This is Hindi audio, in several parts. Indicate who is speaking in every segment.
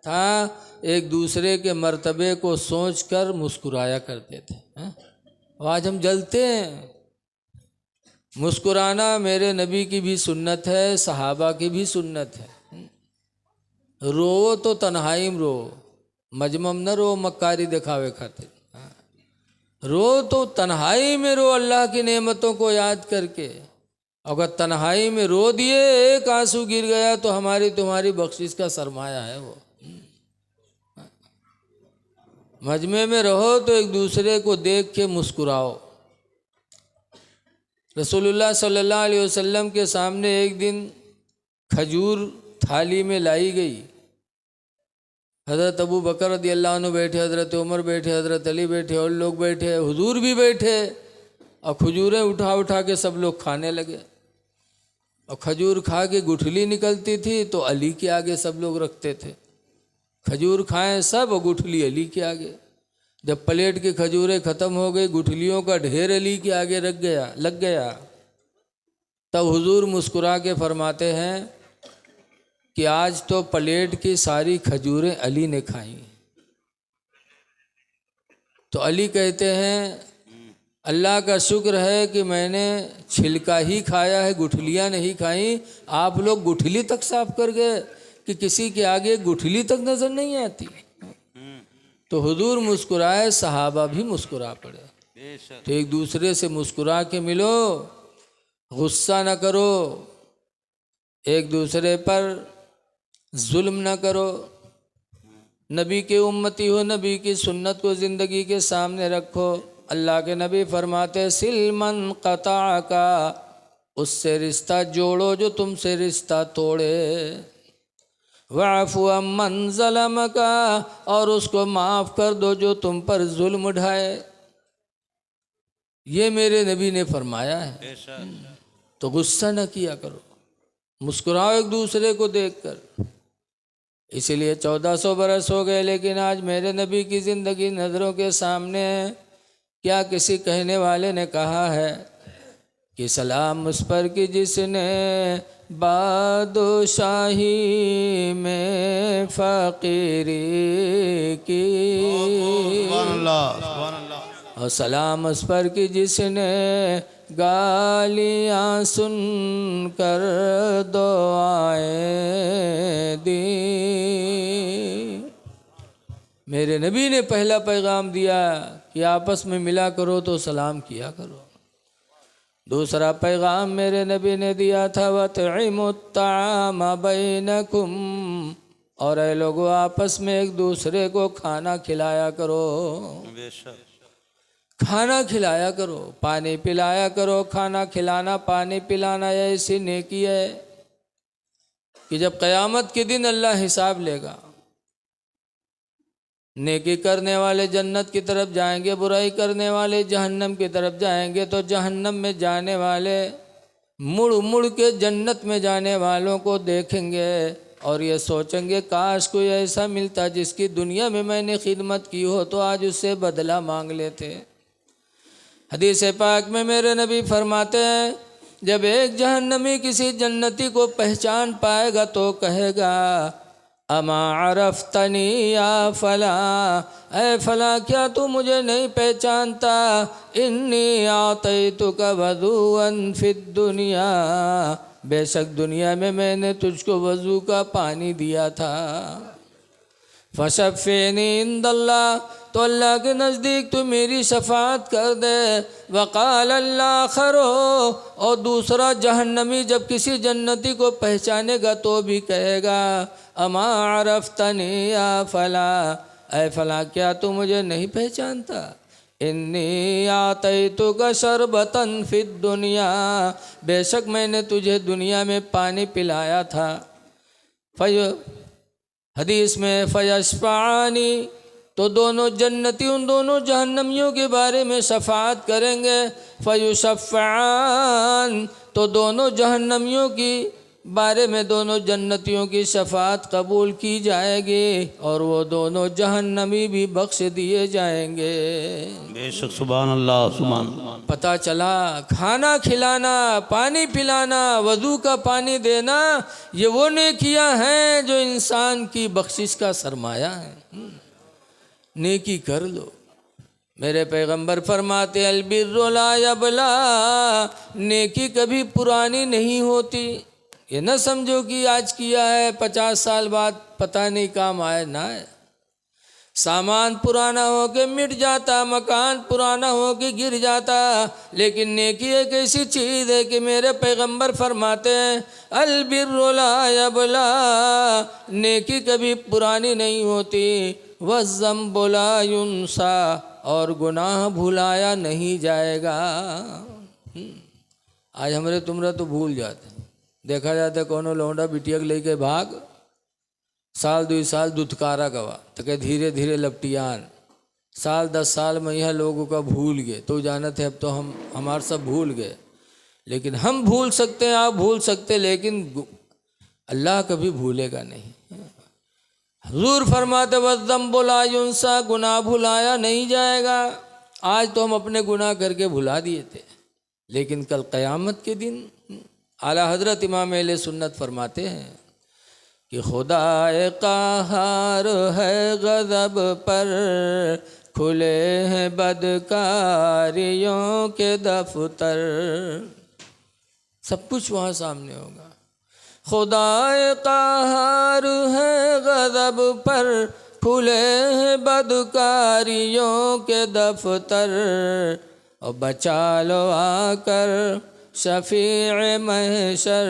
Speaker 1: था, एक दूसरे के मर्तबे को सोचकर मुस्कुराया करते थे। आज हम जलते हैं। मुस्कुराना मेरे नबी की भी सुन्नत है, सहाबा की भी सुन्नत है। रो तो तन्हाई में रो, मजमम न रो मक्कारी दिखावे खातिर। रो तो तन्हाई में रो, अल्लाह की नेमतों को याद करके। अगर तन्हाई में रो दिए, एक आंसू गिर गया तो हमारी तुम्हारी बख्शिश का सरमाया है वो। मजमे में रहो तो एक दूसरे को देख के मुस्कुराओ। रसूलुल्लाह सल्लल्लाहु अलैहि वसल्लम के सामने एक दिन खजूर थाली में लाई गई। हज़रत अबू बकर रज़ी अल्लाह अन्हु बैठे, हज़रत उमर बैठे, हज़रत अली बैठे, और लोग बैठे, हुजूर भी बैठे, और खजूरें उठा उठा के सब लोग खाने लगे। और खजूर खा के गुठली निकलती थी तो अली के आगे सब लोग रखते थे। खजूर खाएं सब और गुठली अली के आगे। जब प्लेट की खजूरें ख़त्म हो गई, गुठलियों का ढेर अली के आगे लग गया, तब हुजूर मुस्कुरा के फरमाते हैं कि आज तो प्लेट की सारी खजूरें अली ने खाई। तो अली कहते हैं अल्लाह का शुक्र है कि मैंने छिलका ही खाया है, गुठलियाँ नहीं खाई। आप लोग गुठली तक साफ कर गए कि किसी के आगे गुठली तक नज़र नहीं आती। तो हुजूर मुस्कुराए, सहाबा भी मुस्कुरा पड़े। तो एक दूसरे से मुस्कुरा के मिलो, गुस्सा न करो, एक दूसरे पर जुल्म न करो। नबी के उम्मती हो, नबी की सुन्नत को ज़िंदगी के सामने रखो। अल्लाह के नबी फरमाते सिलमन कता का, उससे रिश्ता जोड़ो जो तुमसे रिश्ता तोड़े। वाफ़ु अम्मन ज़लम का, और उसको माफ़ कर दो जो तुम पर जुल्म उठाए। ये मेरे नबी ने फरमाया है। तो गुस्सा न किया करो, मुस्कुराओ एक दूसरे को देखकर। इसीलिए 1400 बरस हो गए, लेकिन आज मेरे नबी की ज़िंदगी नज़रों के सामने है। क्या किसी कहने वाले ने कहा है कि सलाम उस पर कि जिसने बादशाही में फ़कीरी की, और सलाम उस पर कि जिसने गालियाँ सुन कर दुआएं दी। मेरे नबी ने पहला पैगाम दिया कि आपस में मिला करो तो सलाम किया करो। दूसरा पैगाम मेरे नबी ने दिया था वतइमुत्ताम बैनकुम, और ऐ लोगों आपस में एक दूसरे को खाना खिलाया करो। खाना खिलाया करो, पानी पिलाया करो। खाना खिलाना, पानी पिलाना ऐसी नेकी है कि जब क़यामत के दिन अल्लाह हिसाब लेगा, नेकी करने वाले जन्नत की तरफ जाएंगे, बुराई करने वाले जहन्नम की तरफ जाएंगे। तो जहन्नम में जाने वाले मुड़ मुड़ के जन्नत में जाने वालों को देखेंगे और ये सोचेंगे काश कोई ऐसा मिलता जिसकी दुनिया में मैंने खिदमत की हो तो आज उससे बदला मांग लेते। हदीस पाक में मेरे नबी फरमाते हैं जब एक जहन्नमी किसी जन्नती को पहचान पाएगा तो कहेगा अमा अरफ्तनी या फला, ऐ फला क्या तू मुझे नहीं पहचानता। इन्नी आतैतुका वज़ूअन फिद दुनिया, बेशक दुनिया में मैंने तुझको वज़ू का पानी दिया था। फशफ़नी इंदल्लाह, तो अल्लाह के नज़दीक तो मेरी शफ़ाअत कर दे। वक़ाल अल्लाख़रो, और दूसरा जहन्नमी जब किसी जन्नती को पहचानेगा तो भी कहेगा अमा अरफ्तनी या फला, ऐ फला क्या तू मुझे नहीं पहचानता। इन्नी आतैतुका शरबतन फिद दुनिया, बेशक मैंने तुझे दुनिया में पानी पिलाया था। हदीस में फयशफ़ानी, तो दोनों जन्नती उन दोनों जहन्नमियों के बारे में शफ़ाअत करेंगे। फयुशफ़ान, तो दोनों जहन्नमियों की बारे में दोनों जन्नतियों की शफाअत कबूल की जाएगी और वो दोनों जहन्नमी भी बख्श दिए जाएंगे।
Speaker 2: बेशक, सुभान अल्लाह, सुभान अल्लाह।
Speaker 1: पता चला खाना खिलाना, पानी पिलाना, वज़ू का पानी देना, ये वो नेकियां हैं जो इंसान की बख्शिश का सरमाया है। नेकी कर लो। मेरे पैगंबर फरमाते अलबिर्रु ला यबला, नेकी कभी पुरानी नहीं होती। ये न समझो कि आज किया है 50 साल बाद पता नहीं काम आए ना है। सामान पुराना हो के मिट जाता, मकान पुराना हो के गिर जाता, लेकिन नेकी एक ऐसी चीज़ है कि मेरे पैगंबर फरमाते हैं अलबिर्रु ला यबला, नेकी कभी पुरानी नहीं होती। वज़्ज़म्बु ला युन्सा, और गुनाह भुलाया नहीं जाएगा। आज हमरे तुमरा तो भूल जाते, देखा जाता कोनो लौंडा बिटिया के लेके भाग, साल 2 साल दुत्कारा गवा तो कह धीरे धीरे लपटियान, साल 10 साल में यह लोगों का भूल गए। तो जानते अब तो हम हमारे सब भूल गए, लेकिन हम भूल सकते हैं, आप भूल सकते, लेकिन अल्लाह कभी भूलेगा नहीं। हुजूर फरमाते वज़्ज़म्बु ला युन्सा, गुनाह भुलाया नहीं जाएगा। आज तो हम अपने गुनाह करके भुला दिए थे, लेकिन कल क़यामत के दिन आला हज़रत इमाम अहले सुन्नत फरमाते हैं कि खुदाए क़हार है गज़ब पर, खुले हैं बदकारियों के दफ्तर। सब कुछ वहाँ सामने होगा। खुदाए क़हार है गज़ब पर, खुले हैं बदकारियों के दफ्तर, और बचा लो आकर शफ़ीए महशर,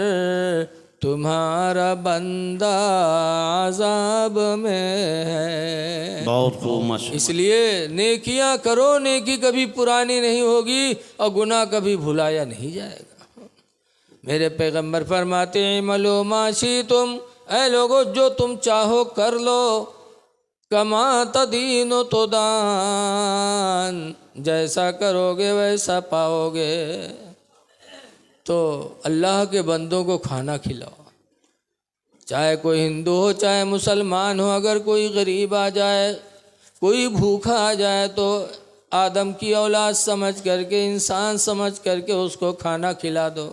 Speaker 1: तुम्हारा बंदा अज़ाब में है।
Speaker 2: बहुत खूब।
Speaker 1: इसलिए नेकियां करो, नेकी कभी पुरानी नहीं होगी और गुनाह कभी भुलाया नहीं जाएगा। मेरे पैगंबर फरमाते हैं इमलो माशी तुम, ऐ लोगो जो तुम चाहो कर लो, कमा तदीनो तो दान, जैसा करोगे वैसा पाओगे। तो अल्लाह के बंदों को खाना खिलाओ, चाहे कोई हिंदू हो चाहे मुसलमान हो। अगर कोई गरीब आ जाए, कोई भूखा आ जाए, तो आदम की औलाद समझ करके, इंसान समझ करके उसको खाना खिला दो।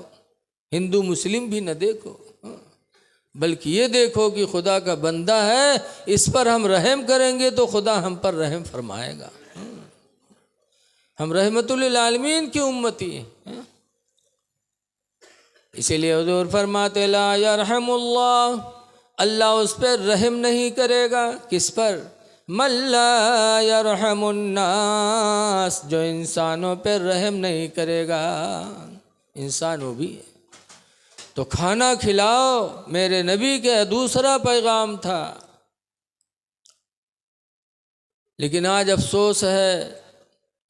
Speaker 1: हिंदू मुस्लिम भी न देखो, बल्कि ये देखो कि खुदा का बंदा है, इस पर हम रहम करेंगे तो खुदा हम पर रहम फरमाएगा। हम रहमतुल लिल आलमीन की उम्मती हैं। इसीलिए हुजूर फरमाते ला यरहमुल्लाह, अल्लाह उस पर रहम नहीं करेगा। किस पर? मल्ला यरहमुन्नास, जो इंसानों पर रहम नहीं करेगा। इंसान वो भी है। तो खाना खिलाओ, मेरे नबी के दूसरा पैगाम था। लेकिन आज अफसोस है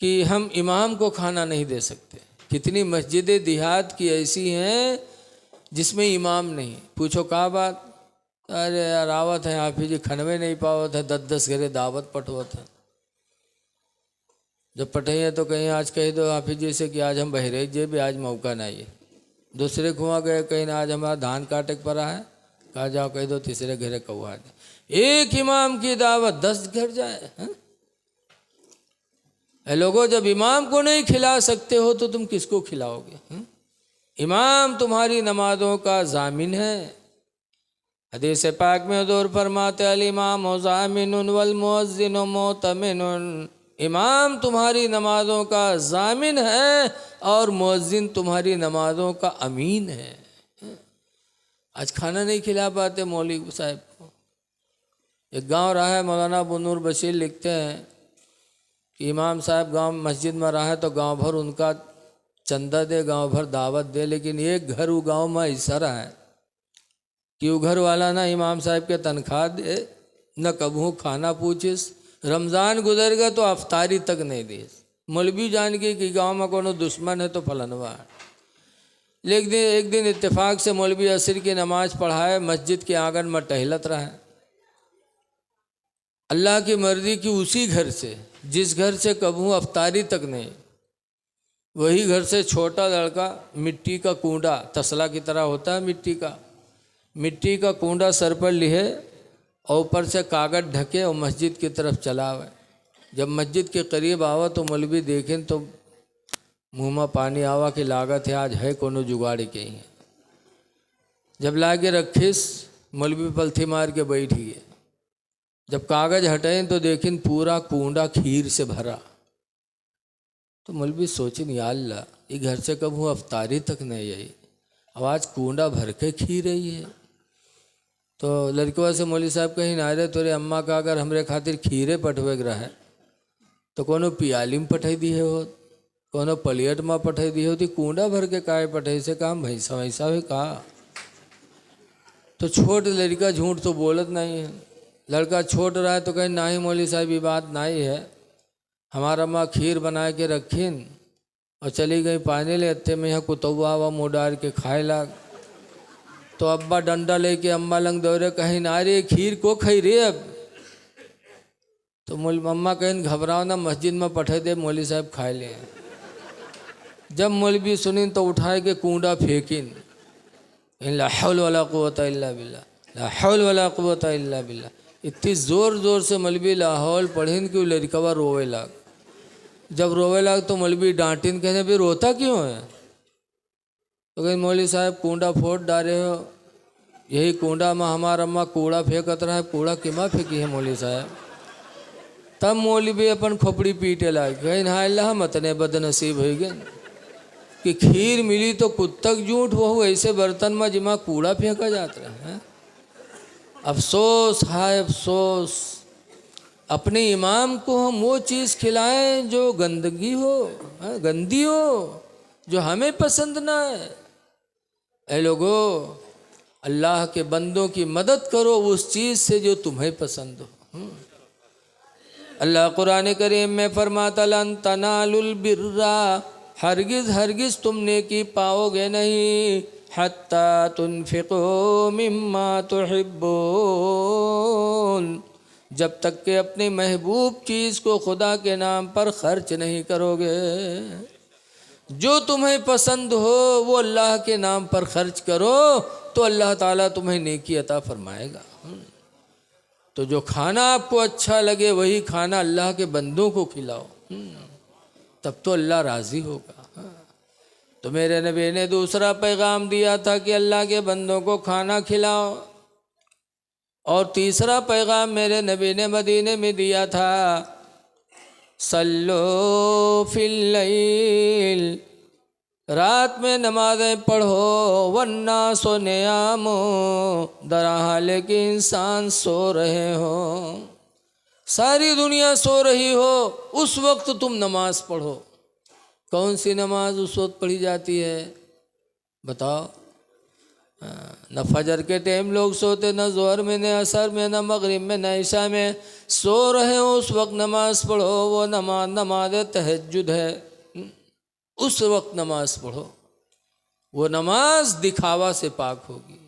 Speaker 1: कि हम इमाम को खाना नहीं दे सकते। कितनी मस्जिदें देहात की ऐसी हैं जिसमें इमाम नहीं। पूछो का बात? अरे यार आवत है हाफिज जी, खनवे नहीं पावत है, 10-10 घरे दावत पटवत है। जब पटे तो कहीं आज कह दो हाफिज जी से कि आज हम बहरे जे भी आज मौका नहीं है। दूसरे कुआं गए कहीं आज हमारा धान काटे पड़ा है, कहा जाओ कह दो तीसरे घरे कौआ दे। एक इमाम की दावत 10 घर जाए। लोगों, जब इमाम को नहीं खिला सकते हो तो तुम किसको खिलाओगे? इमाम तुम्हारी नमाजों का जामिन है। हदीस पाक में हुजूर फरमाते अल इमाम ज़ामिनुन वल मुअज्जिन मुअतमिनुन, इमाम तुम्हारी नमाजों का जामिन है और मुअज्जिन तुम्हारी नमाजों का अमीन है। आज खाना नहीं खिला पाते मौलवी साहब को। एक गांव रहा है, मौलाना अबू नूर बशीर लिखते हैं कि इमाम साहब गांव मस्जिद में रहा है तो गांव भर उनका चंदा दे, गांव भर दावत दे, लेकिन एक घर वो गांव में ऐसा रहा है कि वो घर वाला ना इमाम साहब के तनख्वाह दे, न कभू खाना पूछिस। रमज़ान गुजर गया तो अफ्तारी तक नहीं दी। मौलवी जान के कि गांव में कोनो दुश्मन है तो फलनवा है। लेकिन एक दिन इत्तेफाक से मौलवी असर की नमाज पढ़ाए, मस्जिद के आंगन में टहलत रहा है। अल्लाह की मर्जी की उसी घर से, जिस घर से कभू अफ्तारी तक नहीं, वही घर से छोटा लड़का मिट्टी का कूड़ा, तसला की तरह होता है मिट्टी का, मिट्टी का कूंडा सर पर लिए और ऊपर से कागज ढके और मस्जिद की तरफ चला आवे। जब मस्जिद के करीब आवा तो मौलवी देखें तो मुँह में पानी आवा कि लागत है आज है कोनो जुगाड़ के ही। जब लाके रखिस मौलवी पलथी मार के बैठ गए। जब कागज हटाएं तो देखें पूरा कूंडा खीर से भरा। तो मौलवी सोचिन या अल्लाह ये घर से कब हूँ अफ्तारी तक नहीं आई, आवाज़ कूंडा भर के खीर रही है। तो लड़कवा से मौलवी साहब कहीं ना रहे तोरे अम्मा का अगर हमरे खातिर खीरे पठवे रहा है तो कोनो पियाली में पठाई दी है हो, कोनो पलियट में पठाई दी होती, कूंडा भर के काहे पठाई से काम भैंसा वैसा भी कहा। तो छोट लड़का झूठ तो बोलत नहीं है। लड़का छोट रहा है तो कहीं ना ही मौलवी साहब ये बात नहीं है, हमारा माँ खीर बना के रखीन और चली गई पानी ले अत्ते में यहाँ कुतुआ वा मुँह डाल के खाए लाग। तो अब्बा डंडा लेके अम्मा लंग दौड़े कहीं ना रे खीर को खाई रे अब। तो अम्मा कहीं घबराओ ना मस्जिद में पठे दे मौलवी साहब खाए ले। जब मौलवी सुनिन तो उठाए के कूंडा फेंकिन, ला हौल वला कुव्वता इल्ला बिल्लाह, ला हौल वला कुव्वता इल्ला बिल्लाह। इतनी ज़ोर ज़ोर से मौलवी लाहौल पढ़िन कि लड़कवा रोवे लाग। जब रोवे लाग तो मौलवी डांटिन कहने भी रोता क्यों है। तो कहीं मौलवी साहब कूंडा फोड़ डाले हो, यही कूंडा में हमारा अम्मा कूड़ा फेंकत रहा है, कूड़ा किमा फेंकी है मौलवी साहब। तब मौलवी अपन खोपड़ी पीटे लाग कहीं हाँ अल्लाह मतने बदनसीब हो गए कि खीर मिली तो कुत्तक झूठ वो ऐसे बर्तन में जिमा कूड़ा फेंका जाता है। अफसोस हाय अफसोस, अपने इमाम को हम वो चीज़ खिलाएं जो गंदगी हो, गंदी हो, जो हमें पसंद ना है। ऐ लोगो अल्लाह के बंदों की मदद करो उस चीज़ से जो तुम्हें पसंद हो। अल्लाह कुरान करीम में फरमाता लन तनालुल बिर्रा, हरगिज़ हरगिज़ तुम नेकी पाओगे नहीं, हत्ता तुनफिको मिम्मा तुहिब्बून, जब तक कि अपनी महबूब चीज़ को खुदा के नाम पर खर्च नहीं करोगे। जो तुम्हें पसंद हो वो अल्लाह के नाम पर खर्च करो तो अल्लाह ताला तुम्हें नेकी अता फरमाएगा। तो जो खाना आपको अच्छा लगे वही खाना अल्लाह के बंदों को खिलाओ, तब तो अल्लाह राज़ी होगा। तो मेरे नबी ने दूसरा पैगाम दिया था कि अल्लाह के बंदों को खाना खिलाओ। और तीसरा पैगाम मेरे नबी ने मदीने में दिया था, सल्लो फिल लैल, रात में नमाज़ें पढ़ो, वन्ना सो नियामो, दरा हाल कि इंसान सो रहे हो। सारी दुनिया सो रही हो उस वक्त तुम नमाज पढ़ो। कौन सी नमाज उस वक्त पढ़ी जाती है बताओ? न फजर के टाइम लोग सोते, न ज़ोहर में, न असर में, न मगरिब में, न ईशा में। सो रहे हो उस वक्त नमाज पढ़ो। वो नमाज तहज्जुद है, उस वक्त नमाज पढ़ो। वो नमाज दिखावा से पाक होगी,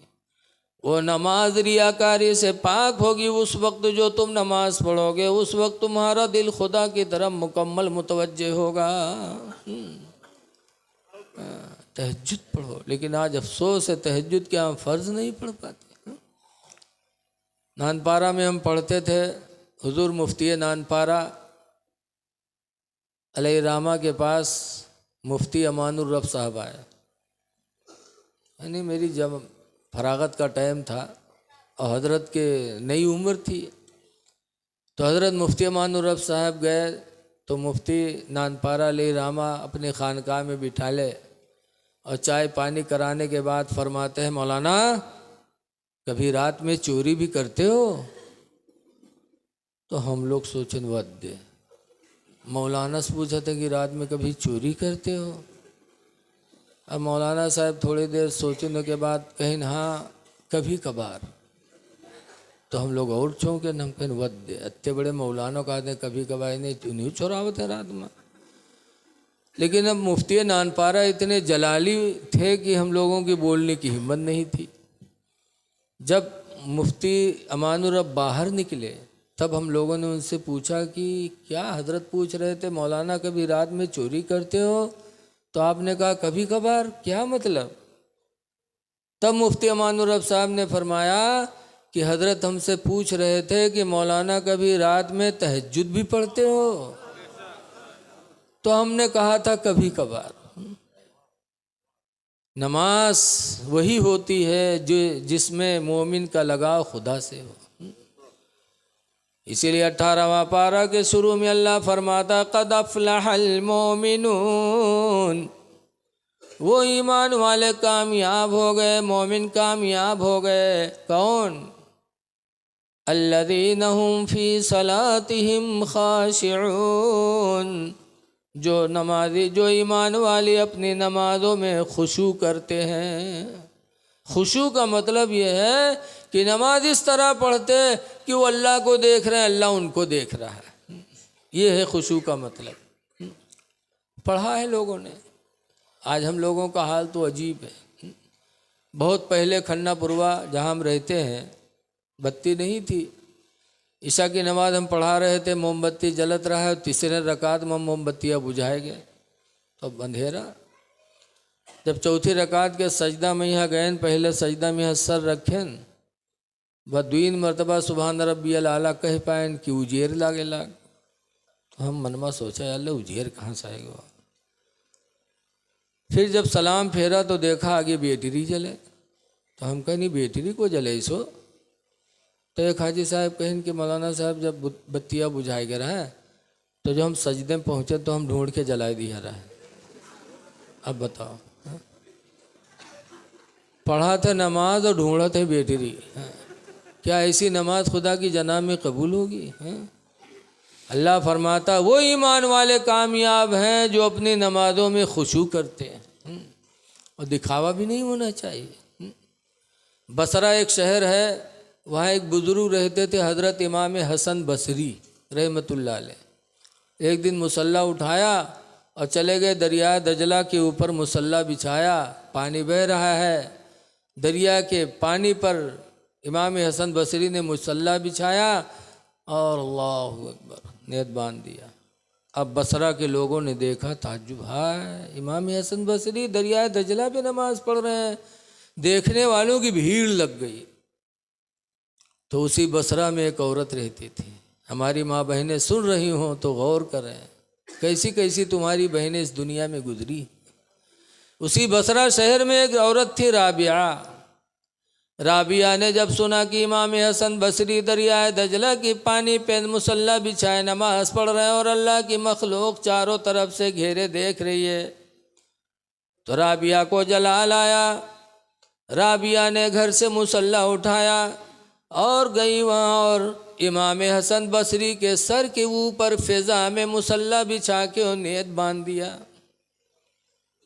Speaker 1: वो नमाज रियाकारी से पाक होगी। उस वक्त जो तुम नमाज पढ़ोगे उस वक्त तुम्हारा दिल खुदा की तरफ मुकम्मल मुतवज्जे होगा। तहज्जुद पढ़ो। लेकिन आज अफसोस है तहज्जुद क्या हम फ़र्ज़ नहीं पढ़ पाते। नानपारा में हम पढ़ते थे, हुजूर मुफ्ती नानपारा अलैहि रामा के पास मुफ्ती अमानुर रब साहब आए। यानी मेरी जब फरागत का टाइम था और हज़रत के नई उम्र थी, तो हज़रत मुफ्ती अमानुर रब साहब गए तो मुफ्ती नानपारा अलैहि रामा अपने खानकाह में बिठा ले और चाय पानी कराने के बाद फरमाते हैं, मौलाना कभी रात में चोरी भी करते हो? तो हम लोग सोचन वद दे, मौलाना से पूछा था कि रात में कभी चोरी करते हो? अब मौलाना साहब थोड़ी देर सोचने के बाद कहीं हाँ कभी कभार। तो हम लोग और चौंके, हम कहीं वद दे, इतने बड़े मौलाना का आते कभी कभार नहीं चोरावत है रात में। लेकिन अब मुफ्ती नानपारा इतने जलाली थे कि हम लोगों की बोलने की हिम्मत नहीं थी। जब मुफ्ती अमानुर रब बाहर निकले तब हम लोगों ने उनसे पूछा कि क्या हजरत पूछ रहे थे मौलाना कभी रात में चोरी करते हो? तो आपने कहा कभी कभार। क्या मतलब? तब मुफ्ती अमानुर रब साहब ने फरमाया कि हज़रत हमसे पूछ रहे थे कि मौलाना कभी रात में तहज्जुद भी पढ़ते हो? तो हमने कहा था कभी कभार। नमाज वही होती है जो जिसमें मोमिन का लगाव खुदा से हो। इसीलिए 18वां पारा के शुरू में अल्लाह फरमाता क़द अफ़लहल मोमिनून, वो ईमान वाले कामयाब हो गए, मोमिन कामयाब हो गए। कौन? अल्लज़ीना हुम फ़ी सलातिहिम ख़ाशिऊन, जो नमाजी, जो ईमान वाले अपनी नमाज़ों में खुशू करते हैं। खुशू का मतलब ये है कि नमाज इस तरह पढ़ते कि वो अल्लाह को देख रहे हैं, अल्लाह उनको देख रहा है। ये है खुशू का मतलब। पढ़ा है लोगों ने। आज हम लोगों का हाल तो अजीब है। बहुत पहले खन्नापुरवा जहाँ हम रहते हैं बत्ती नहीं थी। ईशा की नमाज हम पढ़ा रहे थे, मोमबत्ती जलत रहा है, तीसरे रकात में मोमबत्तियाँ बुझाए गए तो अंधेरा। जब चौथी रकात के सजदा में यहाँ गए, पहले सजदा में यहाँ सर रखें, बदवीन मरतबा सुबहान रब्बियल आला कह पाएन कि उजेर लागे लाग। तो हम मन में सोचा अल्लाह उजेर कहाँ से आएगा। फिर जब सलाम फेरा तो देखा आगे बैटरी जले। तो हम कहीं नहीं बैटरी को जले सो। तो एक हाजी साहब कहें कि मौलाना साहब जब बत्तियाँ बुझाए गए रहा तो जब हम सजदे में पहुँचे तो हम ढूंढ के जला दिया रहा। अब बताओ, पढ़ा था नमाज और ढूंढा थे बैटरी। क्या ऐसी नमाज खुदा की जनाब में कबूल होगी? अल्लाह फरमाता वो ईमान वाले कामयाब हैं जो अपनी नमाजों में खुशू करते हैं और दिखावा भी नहीं होना चाहिए। बसरा एक शहर है, वहाँ एक बुजुर्ग रहते थे हज़रत इमाम हसन बसरी रहमतुल्लाह अलैह। एक दिन मुसल्ला उठाया और चले गए दरिया दजला के ऊपर। मुसल्ला बिछाया, पानी बह रहा है, दरिया के पानी पर इमाम हसन बसरी ने मुसल्ला बिछाया और अल्लाहु अकबर नियत बांध दिया। अब बसरा के लोगों ने देखा, ताज्जुब, हाय इमाम हसन बसरी दरिया दजला पे नमाज पढ़ रहे हैं। देखने वालों की भीड़ लग गई। तो उसी बसरा में एक औरत रहती थी। हमारी माँ बहनें सुन रही हों तो गौर करें, कैसी कैसी तुम्हारी बहनें इस दुनिया में गुजरी। उसी बसरा शहर में एक औरत थी राबिया। राबिया ने जब सुना कि इमाम हसन बसरी दरियाए दजला की पानी पे मुसल्ला बिछाए नमाज पढ़ रहे हैं और अल्लाह की मखलूक चारों तरफ से घेरे देख रही है, तो राबिया को जलाल आया। राबिया ने घर से मुसल्ला उठाया और गई वहाँ और इमाम हसन बसरी के सर के ऊपर फिज़ा में मुसल्ला बिछा के और नियत बांध दिया।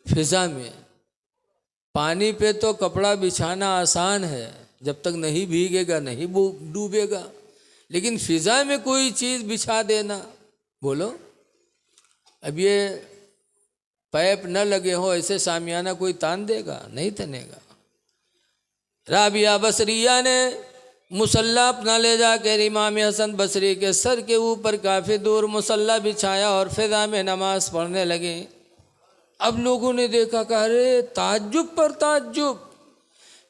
Speaker 1: फिज़ा में पानी पे तो कपड़ा बिछाना आसान है, जब तक नहीं भीगेगा नहीं डूबेगा, लेकिन फिज़ा में कोई चीज़ बिछा देना, बोलो अब ये पैप न लगे हो ऐसे सामियाना कोई तान देगा? नहीं तनेगा। राबिया बसरिया ने मुसल्ला अपना ले जाकर इमाम हसन बसरी के सर के ऊपर काफ़ी दूर मुसल्ला बिछाया और फिज़ा में नमाज पढ़ने लगे। अब लोगों ने देखा, कहा अरे ताज्जुब पर ताज्जुब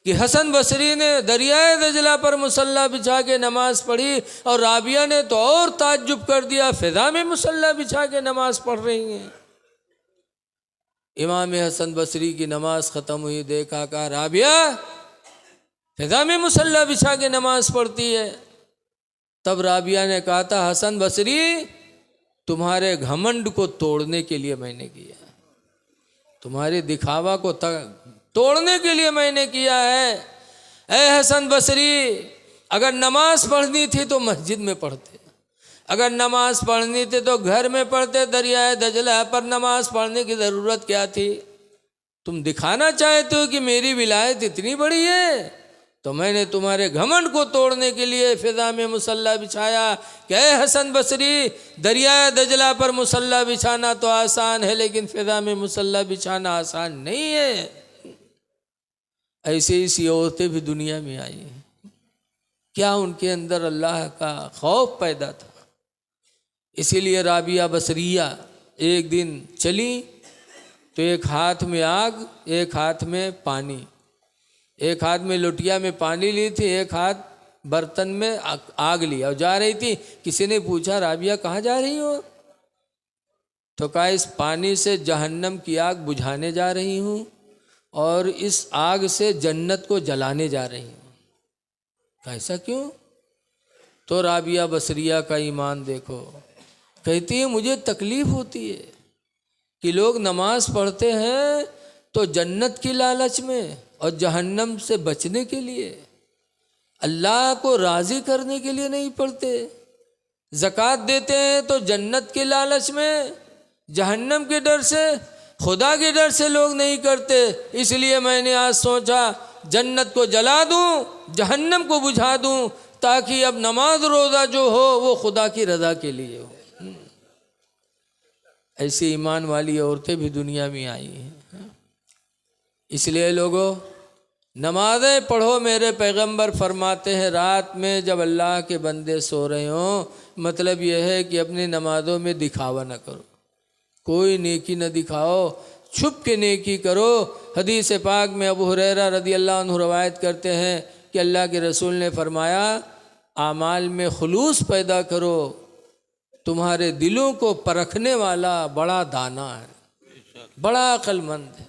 Speaker 1: कि हसन बसरी ने दरियाए दजला पर मुसल्ला बिछा के नमाज पढ़ी और राबिया ने तो और ताज्जुब कर दिया, फिज़ा में मुसल्ला बिछा के नमाज पढ़ रही हैं। इमाम हसन बसरी की नमाज ख़त्म हुई, देखा, कहा राबिया फिज़ा में मुसल्ला बिछा के नमाज पढ़ती है। तब राबिया ने कहा था हसन बसरी तुम्हारे घमंड को तोड़ने के लिए मैंने किया, तुम्हारे दिखावा को तोड़ने के लिए मैंने किया है। ए हसन बसरी, अगर नमाज पढ़नी थी तो मस्जिद में पढ़ते, अगर नमाज पढ़नी थी तो घर में पढ़ते, दरियाए दजला पर नमाज पढ़ने की ज़रूरत क्या थी? तुम दिखाना चाहते हो कि मेरी विलायत इतनी बड़ी है, तो मैंने तुम्हारे घमंड को तोड़ने के लिए फिज़ा में मुसल्ला बिछाया। क्या हसन बसरी, दरियाए दजला पर मुसल्ला बिछाना तो आसान है, लेकिन फिज़ा में मुसल्ला बिछाना आसान नहीं है। ऐसे ही सी औरतें भी दुनिया में आई हैं। क्या उनके अंदर अल्लाह का खौफ पैदा था? इसीलिए राबिया बसरिया एक दिन चली तो एक हाथ में आग, एक हाथ में पानी, एक हाथ में लोटिया में पानी ली थी, एक हाथ बर्तन में आग लिया और जा रही थी। किसी ने पूछा राबिया कहाँ जा रही हो? तो कहा इस पानी से जहन्नम की आग बुझाने जा रही हूँ और इस आग से जन्नत को जलाने जा रही हूँ। ऐसा क्यों? तो राबिया बसरिया का ईमान देखो, कहती है मुझे तकलीफ होती है कि लोग नमाज पढ़ते हैं तो जन्नत की लालच में और जहन्नम से बचने के लिए, अल्लाह को राज़ी करने के लिए नहीं पढ़ते। ज़कात देते हैं तो जन्नत के लालच में, जहन्नम के डर से, खुदा के डर से लोग नहीं करते। इसलिए मैंने आज सोचा जन्नत को जला दूं, जहन्नम को बुझा दूं, ताकि अब नमाज रोज़ा जो हो वो खुदा की रज़ा के लिए हो। ऐसी ईमान वाली औरतें भी दुनिया में आई हैं। इसलिए लोगों नमाज़ें पढ़ो। मेरे पैगंबर फरमाते हैं रात में जब अल्लाह के बंदे सो रहे हों, मतलब यह है कि अपनी नमाज़ों में दिखावा न करो, कोई नेकी न दिखाओ, छुप के नेकी करो। हदीस पाक में अबू हुरैरा रदी अल्लाह अन्हु रवायत करते हैं कि अल्लाह के रसूल ने फरमाया आमाल में खुलूस पैदा करो, तुम्हारे दिलों को परखने वाला बड़ा दाना है, बड़ा अक्लमंद है।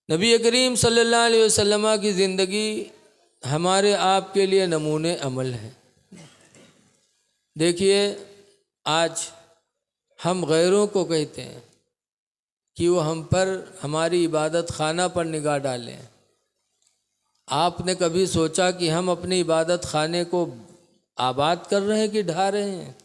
Speaker 1: नबी करीम सल्लल्लाहु अलैहि वसल्लम की ज़िंदगी हमारे आपके लिए नमूने अमल है। देखिए आज हम गैरों को कहते हैं कि वो हम पर, हमारी इबादत खाना पर निगाह डालें। आपने कभी सोचा कि हम अपनी इबादत खाने को आबाद कर रहे हैं कि ढा रहे हैं?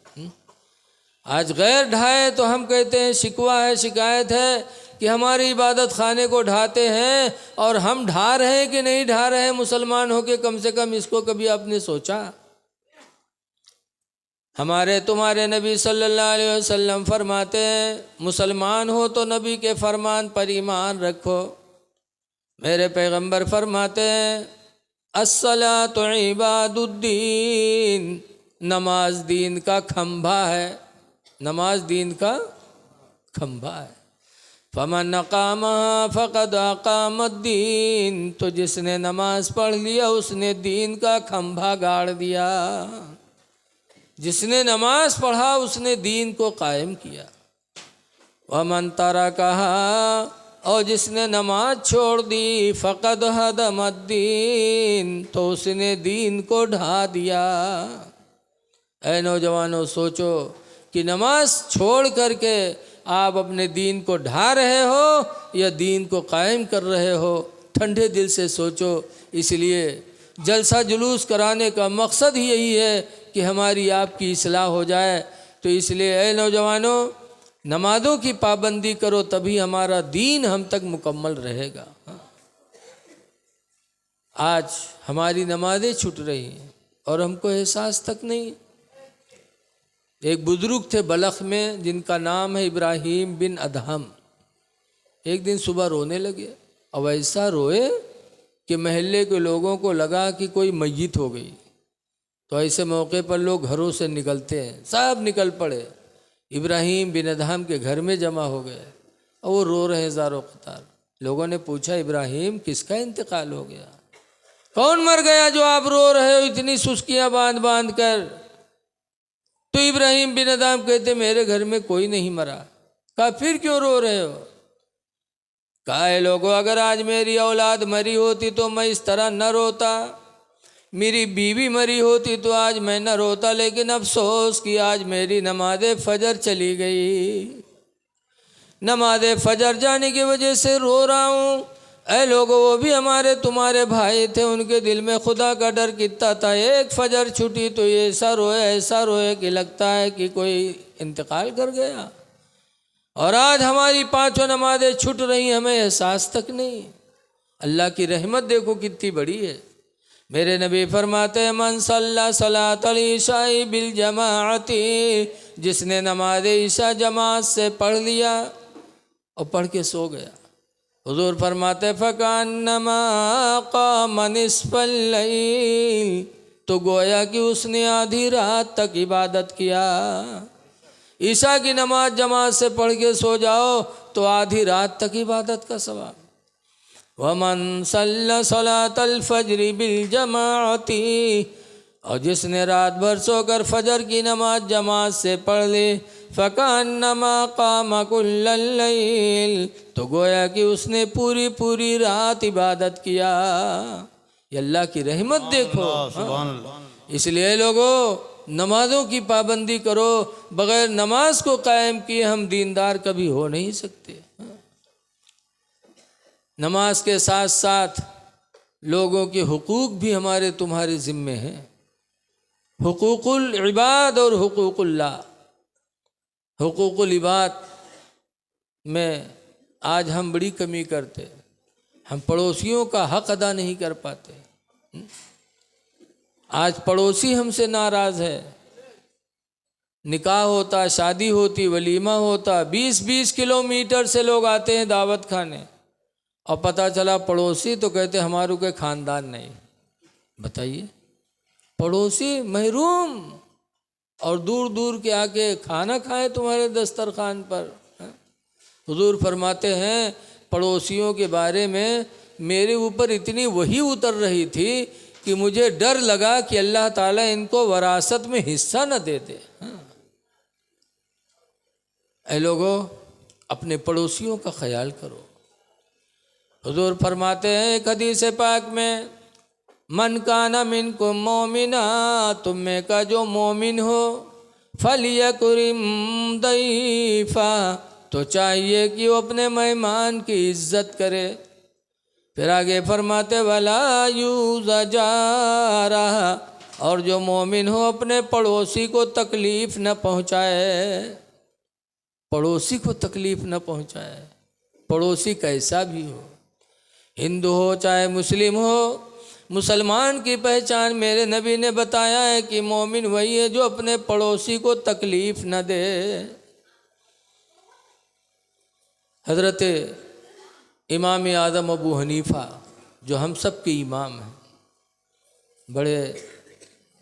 Speaker 1: आज गैर ढाए तो हम कहते हैं शिकवा है, शिकायत है कि हमारी इबादत खाने को ढाते हैं, और हम ढा रहे हैं कि नहीं ढा रहे हैं मुसलमान होके? कम से कम इसको कभी आपने सोचा? हमारे तुम्हारे नबी सल्लल्लाहु अलैहि वसल्लम फरमाते हैं मुसलमान हो तो नबी के फरमान पर ईमान रखो। मेरे पैगंबर फरमाते हैं अस्सलातु इबादुद्दीन, नमाज दीन का खंभा है, नमाज दीन का खंभा है। फमन अक़ामहा फ़क़द अक़ामद्दीन, तो जिसने नमाज पढ़ लिया उसने दीन का खंभा गाड़ दिया। जिसने नमाज पढ़ा उसने दीन को कायम किया। वमन तरकहा, और जिसने नमाज छोड़ दी फ़क़द हदमद्दीन, तो उसने दीन को ढा दिया। ऐ नौजवानों सोचो कि नमाज छोड़ करके आप अपने दीन को ढा रहे हो या दीन को कायम कर रहे हो? ठंडे दिल से सोचो। इसलिए जलसा जुलूस कराने का मकसद ही यही है कि हमारी आपकी इस्लाह हो जाए। तो इसलिए ऐ नौजवानों नमाज़ों की पाबंदी करो, तभी हमारा दीन हम तक मुकम्मल रहेगा। आज हमारी नमाज़ें छूट रही हैं और हमको एहसास तक नहीं। एक बुजुर्ग थे बलख में जिनका नाम है इब्राहिम बिन अदहम। एक दिन सुबह रोने लगे, अब ऐसा रोए कि महल्ले के लोगों को लगा कि कोई मैयत हो गई। तो ऐसे मौके पर लोग घरों से निकलते हैं, सब निकल पड़े, इब्राहिम बिन अदहम के घर में जमा हो गए और वो रो रहे ज़ारो क़तार। लोगों ने पूछा इब्राहिम किसका इंतकाल हो गया, कौन मर गया जो आप रो रहे हो इतनी सुस्कियाँ बांध बांध कर? तो इब्राहिम बिन अदहम कहते मेरे घर में कोई नहीं मरा। कहा फिर क्यों रो रहे हो? कहा लोगों अगर आज मेरी औलाद मरी होती तो मैं इस तरह न रोता, मेरी बीवी मरी होती तो आज मैं न रोता, लेकिन अफसोस कि आज मेरी नमाज फजर चली गई, नमाज फजर जाने की वजह से रो रहा हूँ। ऐ लोगों वो भी हमारे तुम्हारे भाई थे, उनके दिल में खुदा का डर कितना था, एक फजर छूटी तो ये ऐसा रोए कि लगता है कि कोई इंतकाल कर गया। और आज हमारी पांचों नमाजें छूट रही, हमें एहसास तक नहीं। अल्लाह की रहमत देखो कितनी बड़ी है। मेरे नबी फरमाते हैं मन सल्ला सलातल ईशाई बिल जमाअती, जिसने नमाज ईशा जमात से पढ़ लिया और पढ़ के सो गया, हुजूर फरमाते फ़कान्नमा क़ाम निस्फ़ल लैल, तो गोया कि उसने आधी रात तक इबादत किया। ईशा की नमाज जमात से पढ़ के सो जाओ तो आधी रात तक इबादत का सवाब। वमन सल्ला सलातल फज्र बिल जमाअती, और जिसने रात भर सोकर फजर की नमाज जमात से पढ़ ली, फ़कान्नमा क़ाम कुल्लल लैल, तो गोया कि उसने पूरी पूरी रात इबादत किया। ये अल्लाह की रहमत देखो।
Speaker 2: सुभान अल्लाह।
Speaker 1: इसलिए लोगों नमाज़ों की पाबंदी करो, बग़ैर नमाज को कायम किए हम दीनदार कभी हो नहीं सकते। नमाज के साथ साथ लोगों के हुकूक भी हमारे तुम्हारे ज़िम्मे हैं, हुकूकुल इबाद और हुकूकुल्लाह। हुकूकुल इबाद में आज हम बड़ी कमी करते, हम पड़ोसियों का हक अदा नहीं कर पाते। आज पड़ोसी हमसे नाराज़ है, निकाह होता, शादी होती, वलीमा होता, 20-20 किलोमीटर से लोग आते हैं दावत खाने, और पता चला पड़ोसी तो कहते हमारू के ख़ानदान नहीं। बताइए, पड़ोसी महरूम और दूर दूर के आके खाना खाए तुम्हारे दस्तरखान पर। हुजूर फरमाते हैं पड़ोसियों के बारे में मेरे ऊपर इतनी वही उतर रही थी कि मुझे डर लगा कि अल्लाह ताला इनको वरासत में हिस्सा न दे दे। ऐ लोगों, अपने पड़ोसियों का ख्याल करो। हुजूर फरमाते हैं एक हदीस पाक में, मन काना मिनकुम मोमिना, तुम में का जो मोमिन हो, फलियकुरिम दैफा, तो चाहिए कि वो अपने मेहमान की इज्जत करे। फिर आगे फरमाते वला यूज़ा जारा, और जो मोमिन हो अपने पड़ोसी को तकलीफ़ न पहुँचाए, पड़ोसी को तकलीफ़ न पहुँचाए। पड़ोसी कैसा भी हो, हिंदू हो चाहे मुस्लिम हो, मुसलमान की पहचान मेरे नबी ने बताया है कि मोमिन वही है जो अपने पड़ोसी को तकलीफ़ न दे। हज़रत इमाम आज़म अबू हनीफ़ा जो हम सब के इमाम हैं, बड़े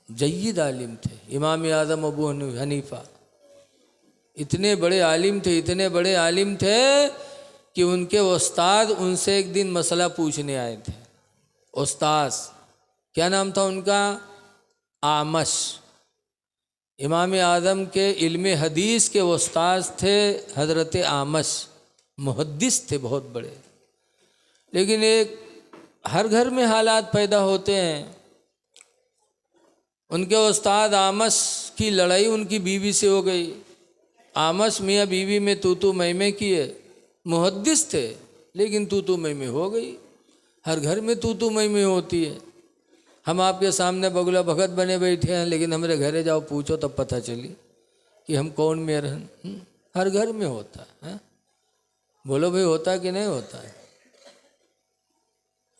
Speaker 1: जय्यद आलिम थे। इमाम आज़म अबू हनीफ़ा इतने बड़े आलिम थे, इतने बड़े आलिम थे कि उनके उस्ताद उनसे एक दिन मसला पूछने आए थे। उस्ताद क्या नाम था उनका? आमश। इमाम आज़म के इल्म हदीस के उस्ताद थे हज़रत आमश, मुहद्दिस थे बहुत बड़े। लेकिन एक हर घर में हालात पैदा होते हैं। उनके उस्ताद आमश की लड़ाई उनकी बीवी से हो गई। आमश मियाँ बीवी में तू मैं किए, मुहद्दिस थे लेकिन तू मैं हो गई। हर घर में तू मैं होती है। हम आपके सामने बगुला भगत बने बैठे हैं, लेकिन हमारे घरे जाओ पूछो तब पता चली कि हम कौन में रहन। हर घर में होता है। बोलो भाई, होता है कि नहीं होता है?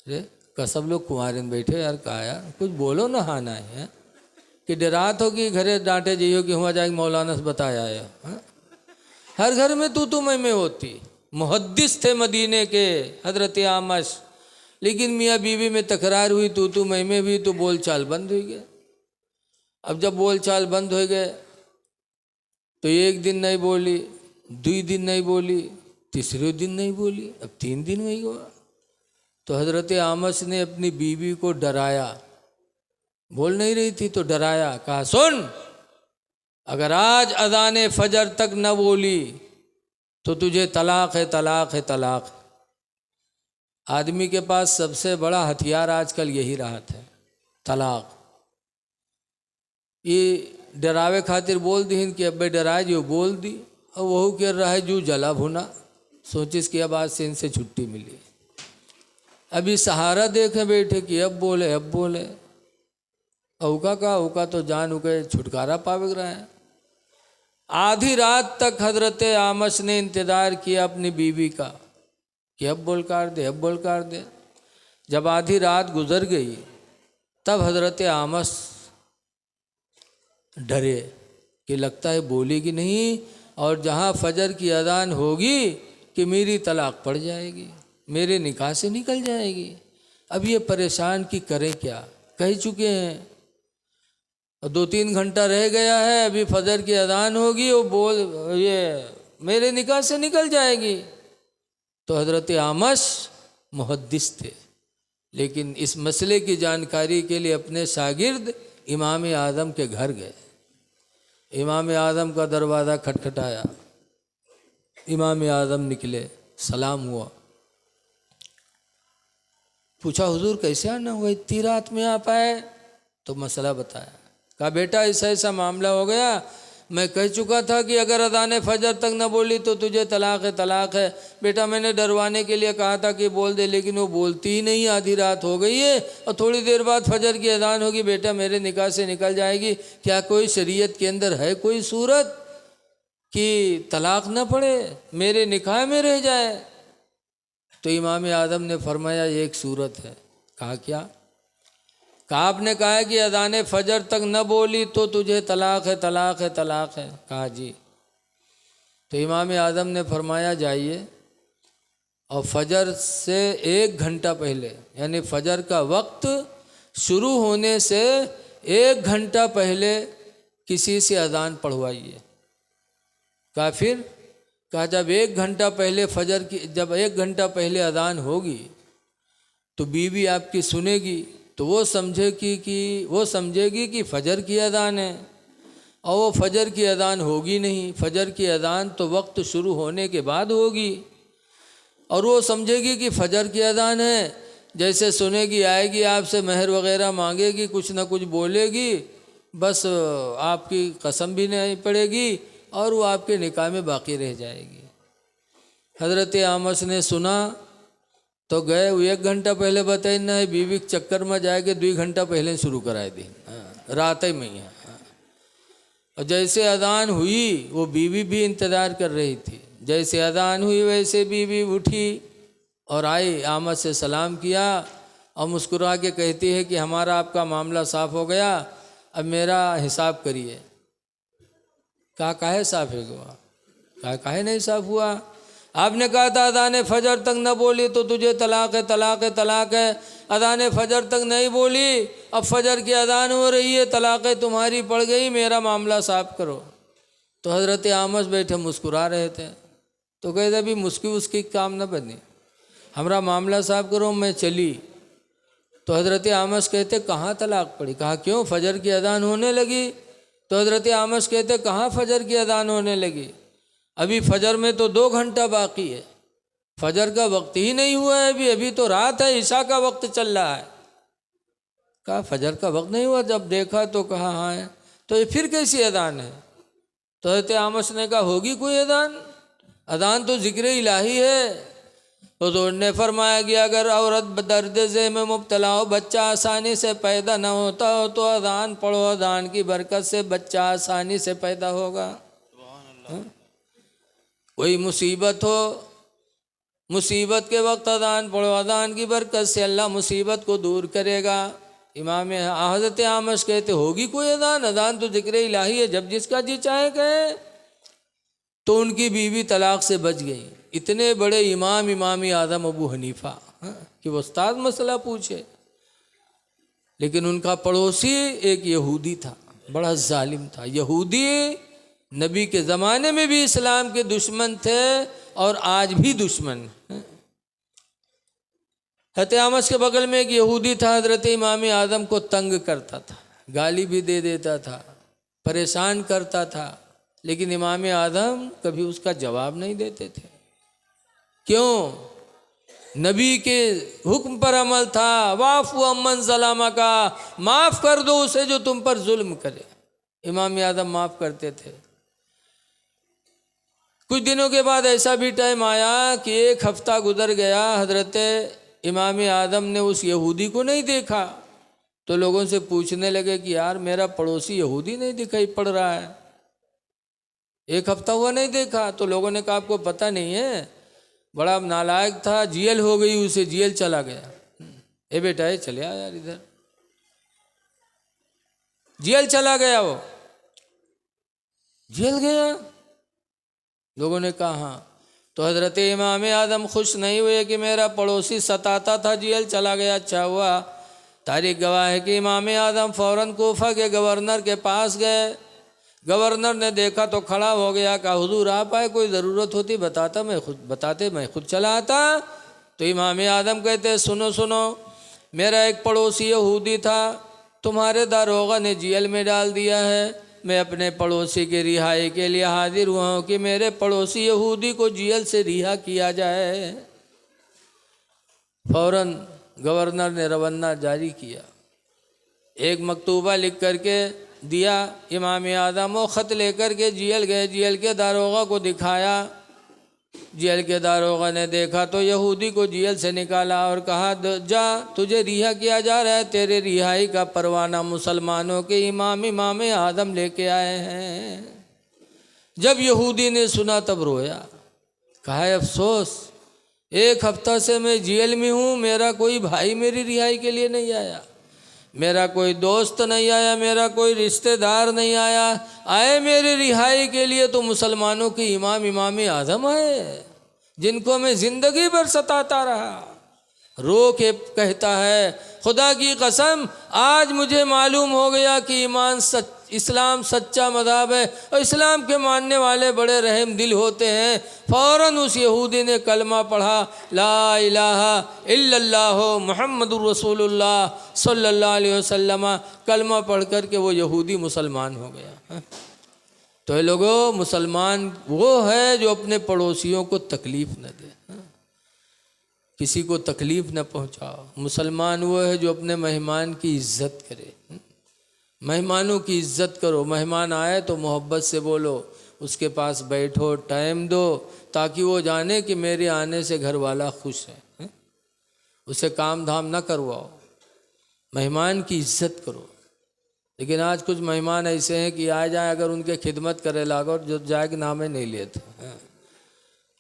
Speaker 1: अरे सब लोग कुंवारे में बैठे यार, कहा यार कुछ बोलो ना। हाँ ना है कि डरात हो कि घरे डांटे जाइयो कि हुआ जाए मौलाना से बताया है। हर घर में तू मैं होती। मुहद्दिस थे मदीने के हजरत आमश, लेकिन मियाँ बीवी में तकरार हुई, तू मैं भी, तो बोल चाल बंद हो गया। अब जब बोल चाल बंद हो गए तो एक दिन नहीं बोली, 2 दिन नहीं बोली, तीसरे दिन नहीं बोली, अब 3 दिन वही हुआ। तो हजरत आमश ने अपनी बीवी को डराया, बोल नहीं रही थी तो डराया, कहा सुन, अगर आज अज़ान फजर तक न बोली तो तुझे तलाक है, तलाक है, तलाक। आदमी के पास सबसे बड़ा हथियार आजकल यही रहा है, तलाक। ये डरावे खातिर बोल दी कि अब डराए जो बोल दी, और वह कह रहा है जो जला भुना, सोचिस कि अब आज से इनसे छुट्टी मिली। अभी सहारा देखे बैठे कि अब बोले, अब बोले। औका का औका तो जान उके छुटकारा पावे रहा है। आधी रात तक हजरत आमश ने इंतज़ार किया अपनी बीवी का कि अब बोल कर दे, अब बोल कर दे। जब आधी रात गुजर गई तब हजरत आमश डरे कि लगता है बोलेगी नहीं, और जहाँ फजर की अजान होगी कि मेरी तलाक पड़ जाएगी, मेरे निकाह से निकल जाएगी। अब ये परेशान कि करें क्या, कह चुके हैं, और 2-3 घंटा रह गया है, अभी फजर की अजान होगी, वो बोल ये मेरे निकाह से निकल जाएगी। तो हजरत आमश मुहद्दिस थे, लेकिन इस मसले की जानकारी के लिए अपने शागिर्द इमाम आज़म के घर गए। इमाम आज़म का दरवाज़ा खटखटाया, इमाम आज़म निकले, सलाम हुआ, पूछा हुजूर कैसे आना हुआ, इतनी रात में आप आए? तो मसला बताया। कहा बेटा ऐसा ऐसा मामला हो गया, मैं कह चुका था कि अगर अज़ान फजर तक न बोली तो तुझे तलाक है, तलाक है। बेटा मैंने डरवाने के लिए कहा था कि बोल दे, लेकिन वो बोलती ही नहीं, आधी रात हो गई है और थोड़ी देर बाद फजर की अज़ान होगी, बेटा मेरे निकाह से निकल जाएगी। क्या कोई शरीयत के अंदर है कोई सूरत कि तलाक न पड़े, मेरे निकाह में रह जाए? तो इमाम आज़म ने फरमाया एक सूरत है। कहा क्या? कहा आपने कहा है कि अज़ान फजर तक न बोली तो तुझे तलाक है, तलाक है, तलाक है। कहा जी। तो इमाम आज़म ने फरमाया जाइए और फजर से 1 घंटा पहले, यानी फजर का वक्त शुरू होने से 1 घंटा पहले किसी से अज़ान पढ़वाइए। कहा फिर? कहा जब 1 घंटा पहले फजर की, जब 1 घंटा पहले अज़ान होगी तो बीवी आपकी सुनेगी तो वो समझेगी कि फ़जर की अज़ान है, और वो फ़जर की अज़ान होगी नहीं। फ़जर की अज़ान तो वक्त शुरू होने के बाद होगी, और वो समझेगी कि फ़जर की अज़ान है। जैसे सुनेगी, आएगी आपसे महर वग़ैरह मांगेगी, कुछ ना कुछ बोलेगी, बस आपकी कसम भी नहीं पड़ेगी और वो आपके निकाह में बाकी रह जाएगी। हज़रत आमस ने सुना तो गए, वो 1 घंटा पहले बताए ना, बीवी के चक्कर में जाएगी 2 घंटा पहले शुरू कराए दी, रात ही में। और जैसे अज़ान हुई वो बीवी भी इंतज़ार कर रही थी। जैसे अज़ान हुई वैसे बीवी उठी और आई, आमद से सलाम किया और मुस्कुरा के कहती है कि हमारा आपका मामला साफ़ हो गया, अब मेरा हिसाब करिए। कहा काहे साफ़ हुआ? कहा काहे नहीं साफ़ हुआ? आपने कहा था अज़ान फजर तक न बोली तो तुझे तलाक है, तलाक है, तलाक है। अज़ान फजर तक नहीं बोली, अब फजर की अज़ान हो रही है, तलाक तुम्हारी पड़ गई, मेरा मामला साफ़ करो। तो हज़रत आमस बैठे मुस्कुरा रहे थे, तो कहते अभी मुस्की उसकी काम न बनी, हमारा मामला साफ़ करो, मैं चली। तो हज़रत आमस कहते कहाँ तलाक पड़ी? कहा क्यों? फजर की अज़ान होने लगी। तो हज़रत आमस कहते कहाँ फजर की अज़ान होने लगी? अभी फजर में तो 2 घंटा बाकी है, फजर का वक्त ही नहीं हुआ है, अभी तो रात है, ईशा का वक्त चल रहा है। कहा फजर का वक्त नहीं हुआ? जब देखा तो कहा हाँ है। तो ये फिर कैसी अज़ान है? तो हज़रत आमस ने कहा होगी कोई अज़ान, अज़ान तो ज़िक्र इलाही है। हुज़ूर ने फरमाया कि अगर औरत दर्द से में मुब्तला हो, बच्चा आसानी से पैदा ना होता हो तो अज़ान पढ़ो, अज़ान की बरकत से बच्चा आसानी से पैदा होगा। कोई मुसीबत हो, मुसीबत के वक्त अज़ान पढ़ो, अज़ान की बरकत से अल्लाह मुसीबत को दूर करेगा। इमाम हज़रत आमश कहते होगी कोई अज़ान? अज़ान तो ज़िक्र इलाही है, जब जिसका जी चाहे कहे। तो उनकी बीवी तलाक से बच गई। इतने बड़े इमाम आज़म अबू हनीफा कि वो उस्ताद मसला पूछे, लेकिन उनका पड़ोसी एक यहूदी था, बड़ा जालिम था। यहूदी नबी के ज़माने में भी इस्लाम के दुश्मन थे और आज भी दुश्मन। हज़रत आमस के बगल में एक यहूदी था, हज़रत इमाम आज़म को तंग करता था, गाली भी दे देता था, परेशान करता था, लेकिन इमाम आज़म कभी उसका जवाब नहीं देते थे। क्यों? नबी के हुक्म पर अमल था, वाफ़ु अम्मन ज़लामा का, माफ़ कर दो उसे जो तुम पर जुल्म करे। इमाम आज़म माफ़ करते थे। कुछ दिनों के बाद ऐसा भी टाइम आया कि 1 हफ्ता गुजर गया, हज़रत इमाम आज़म ने उस यहूदी को नहीं देखा। तो लोगों से पूछने लगे कि यार मेरा पड़ोसी यहूदी नहीं दिखाई पड़ रहा है, 1 हफ्ता हुआ नहीं देखा। तो लोगों ने कहा आपको पता नहीं है, बड़ा नालायक था, जेल हो गई उसे, जेल चला गया। ए बेटा ये चले आ यार इधर, जेल चला गया, वो जेल गया। लोगों ने कहा हाँ। तो हज़रत इमाम आज़म खुश नहीं हुए कि मेरा पड़ोसी सताता था, जेल चला गया, अच्छा हुआ। तारीख गवाह है कि इमाम आज़म फ़ौरन कोफा के गवर्नर के पास गए। गवर्नर ने देखा तो खड़ा हो गया, कहा हुजूर आप आए, कोई ज़रूरत होती बताते मैं खुद चला आता। तो इमाम आदम कहते हैं सुनो सुनो, मेरा एक पड़ोसी यहूदी था, तुम्हारे दारोगा ने जेल में डाल दिया है। मैं अपने पड़ोसी की रिहाई के लिए हाजिर हुआ हूँ कि मेरे पड़ोसी यहूदी को जेल से रिहा किया जाए। फौरन गवर्नर ने रवन्ना जारी किया, एक मकतूबा लिख करके दिया। इमाम आदम वो ख़त लेकर के जेल गए, जेल के दारोगा को दिखाया। जेल के दारोगा ने देखा तो यहूदी को जेल से निकाला और कहा जा तुझे रिहा किया जा रहा है, तेरे रिहाई का परवाना मुसलमानों के इमाम आदम लेके आए हैं। जब यहूदी ने सुना तब रोया, कहा अफसोस, एक हफ्ता से मैं जेल में हूँ, मेरा कोई भाई मेरी रिहाई के लिए नहीं आया, मेरा कोई दोस्त नहीं आया, मेरा कोई रिश्तेदार नहीं आया, आए मेरी रिहाई के लिए तो मुसलमानों की इमाम आज़म है जिनको मैं ज़िंदगी भर सताता रहा। रो के कहता है खुदा की कसम, आज मुझे मालूम हो गया कि इस्लाम सच्चा मज़हब है और इस्लाम के मानने वाले बड़े रहम दिल होते हैं। फ़ौरन उस यहूदी ने कलमा पढ़ा, ला इलाहा इल्लल्लाह मुहम्मदुर रसूलुल्लाह सल्लल्लाहु अलैहि वसल्लम। कलमा पढ़ कर के वो यहूदी मुसलमान हो गया। तो ये लोगों, मुसलमान वो है जो अपने पड़ोसियों को तकलीफ़ न दे, किसी को तकलीफ़ न पहुँचाओ। मुसलमान वो है जो अपने मेहमान की इज़्ज़त करे, मेहमानों की इज़्ज़त करो। मेहमान आए तो मोहब्बत से बोलो, उसके पास बैठो, टाइम दो, ताकि वो जाने कि मेरे आने से घर वाला खुश है। उसे काम धाम न करवाओ, मेहमान की इज़्ज़त करो। लेकिन आज कुछ मेहमान ऐसे हैं कि आ जाए, अगर उनके खिदमत करे लागो जो जाए के नामे नहीं लेते,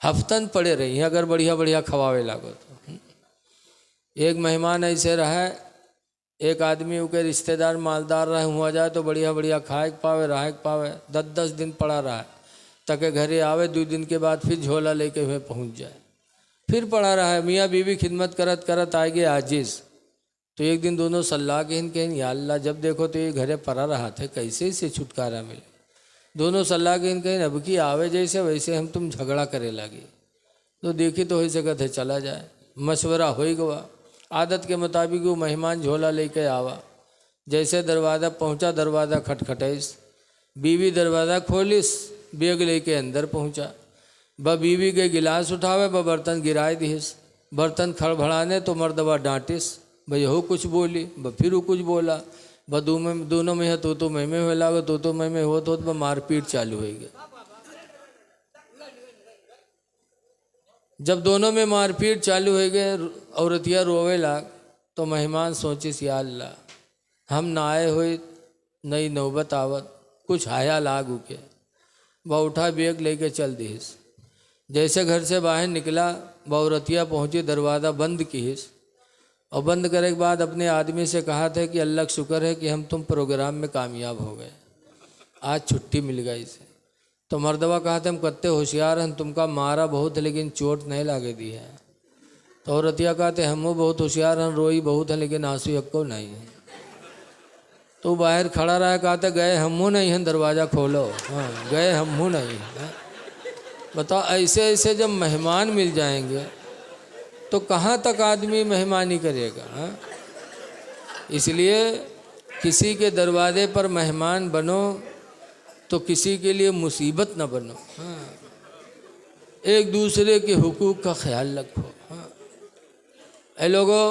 Speaker 1: हफ्तन पड़े रही हैं अगर बढ़िया बढ़िया खवावे लागो तो। एक मेहमान ऐसे रहा, एक आदमी के रिश्तेदार मालदार रहे हुआ जाए तो बढ़िया बढ़िया खाए पावे रहे पावे, 10-10 दिन पड़ा रहा ताकि घरे आवे, 2 दिन के बाद फिर झोला लेके हुए पहुंच जाए, फिर पड़ा रहा है। मियाँ बीवी खिदमत करत करत आएगे आजिज़। तो एक दिन दोनों सल्लाह के कहें या अल्लाह, जब देखो तो ये घरे पड़ा रहा थे, कैसे इसे छुटकारा मिले। दोनों सल्लाह के कहें अब की आवे जैसे वैसे हम तुम झगड़ा करे लगे। तो देखी तो हो सकत है चला जाए, मशवरा हो ही गवा। आदत के मुताबिक वो मेहमान झोला लेके आवा, जैसे दरवाज़ा पहुंचा, दरवाज़ा खटखटाइस, बीवी दरवाज़ा खोलिस, बैग लेके अंदर पहुंचा। ब बीवी के गिलास उठावे, ब बर्तन गिराए दिस, बर्तन खड़बड़ाने तो मर्दबा डांटिस, भाई हो कुछ बोली, ब फिर वो कुछ बोला, ब दोनों में है तो मैं में हो लागो, तो मैं में हो तो मारपीट चालू हो गया। जब दोनों में मारपीट चालू हो गए, औरतिया रोवे लाग, तो मेहमान सोचिस या अल्लाह हम ना आए हुए नई नौबत आवत, कुछ आया लाग उके। वह उठा बैग लेके चल दीस। जैसे घर से बाहर निकला, वह औरतिया पहुँची, दरवाज़ा बंद कीस और बंद करे के बाद अपने आदमी से कहा था कि अल्लाह का शुक्र है कि हम तुम प्रोग्राम में कामयाब हो गए, आज छुट्टी मिल गई इसे। तो मर्दवा कहा था हम कत्ते होशियार हैं, तुमका मारा बहुत है लेकिन चोट नहीं लागे दी है। तो औरतिया कहते हम बहुत होशियार हैं, रोई बहुत है लेकिन आंसू यक्को नहीं है। तो बाहर खड़ा रहा, कहते गए हमू नहीं हैं, दरवाज़ा खोलो। हाँ, गए हमू नहीं हैं। बताओ, ऐसे ऐसे जब मेहमान मिल जाएंगे तो कहाँ तक आदमी मेहमानी करेगा। हाँ? इसलिए किसी के दरवाजे पर मेहमान बनो तो किसी के लिए मुसीबत न बनो। हाँ? एक दूसरे के हुकूक का ख्याल रखो। हाँ? ऐ लोगों,